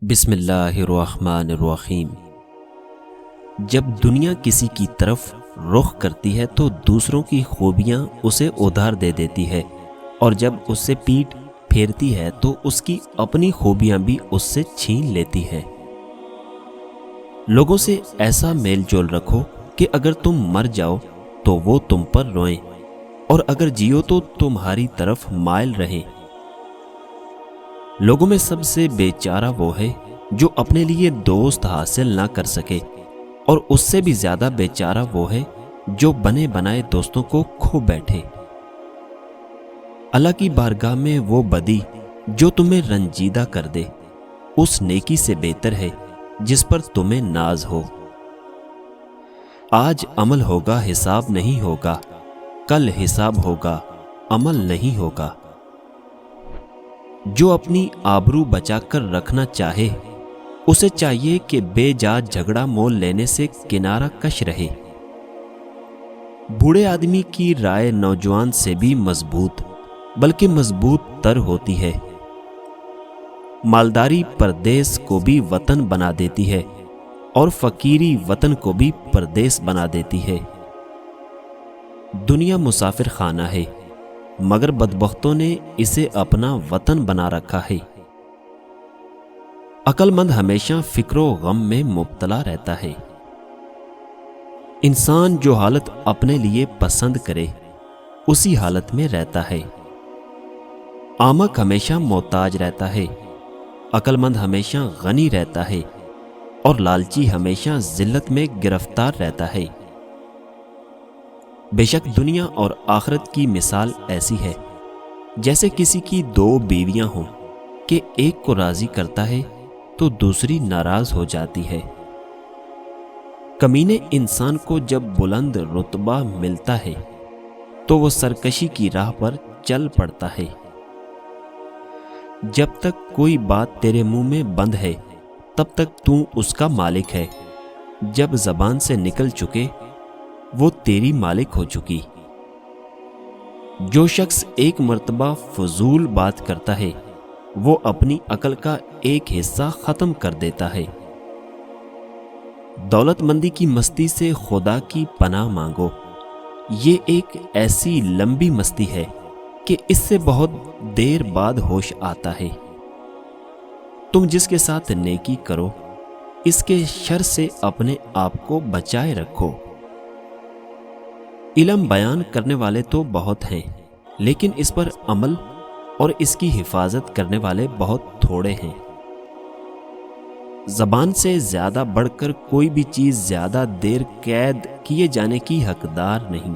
بسم اللہ الرحمن الرحیم۔ جب دنیا کسی کی طرف رخ کرتی ہے تو دوسروں کی خوبیاں اسے ادھار دے دیتی ہے، اور جب اس سے پیٹھ پھیرتی ہے تو اس کی اپنی خوبیاں بھی اس سے چھین لیتی ہے۔ لوگوں سے ایسا میل جول رکھو کہ اگر تم مر جاؤ تو وہ تم پر روئیں، اور اگر جیو تو تمہاری طرف مائل رہیں۔ لوگوں میں سب سے بے چارہ وہ ہے جو اپنے لیے دوست حاصل نہ کر سکے، اور اس سے بھی زیادہ بے چارہ وہ ہے جو بنے بنائے دوستوں کو کھو بیٹھے۔ اللہ کی بارگاہ میں وہ بدی جو تمہیں رنجیدہ کر دے اس نیکی سے بہتر ہے جس پر تمہیں ناز ہو۔ آج عمل ہوگا حساب نہیں ہوگا، کل حساب ہوگا عمل نہیں ہوگا۔ جو اپنی آبرو بچا کر رکھنا چاہے اسے چاہیے کہ بے جا جھگڑا مول لینے سے کنارہ کش رہے۔ بوڑھے آدمی کی رائے نوجوان سے بھی مضبوط بلکہ مضبوط تر ہوتی ہے۔ مالداری پردیس کو بھی وطن بنا دیتی ہے، اور فقیری وطن کو بھی پردیس بنا دیتی ہے۔ دنیا مسافر خانہ ہے، مگر بدبختوں نے اسے اپنا وطن بنا رکھا ہے۔ عقل مند ہمیشہ فکر و غم میں مبتلا رہتا ہے۔ انسان جو حالت اپنے لیے پسند کرے اسی حالت میں رہتا ہے۔ احمق ہمیشہ محتاج رہتا ہے، عقل مند ہمیشہ غنی رہتا ہے، اور لالچی ہمیشہ ذلت میں گرفتار رہتا ہے۔ بے شک دنیا اور آخرت کی مثال ایسی ہے جیسے کسی کی دو بیویاں ہوں کہ ایک کو راضی کرتا ہے تو دوسری ناراض ہو جاتی ہے۔ کمینے انسان کو جب بلند رتبہ ملتا ہے تو وہ سرکشی کی راہ پر چل پڑتا ہے۔ جب تک کوئی بات تیرے منہ میں بند ہے تب تک تو اس کا مالک ہے، جب زبان سے نکل چکے وہ تیری مالک ہو چکی۔ جو شخص ایک مرتبہ فضول بات کرتا ہے وہ اپنی عقل کا ایک حصہ ختم کر دیتا ہے۔ دولت مندی کی مستی سے خدا کی پناہ مانگو، یہ ایک ایسی لمبی مستی ہے کہ اس سے بہت دیر بعد ہوش آتا ہے۔ تم جس کے ساتھ نیکی کرو اس کے شر سے اپنے آپ کو بچائے رکھو۔ علم بیان کرنے والے تو بہت ہیں، لیکن اس پر عمل اور اس کی حفاظت کرنے والے بہت تھوڑے ہیں۔ زبان سے زیادہ بڑھ کر کوئی بھی چیز زیادہ دیر قید کیے جانے کی حقدار نہیں۔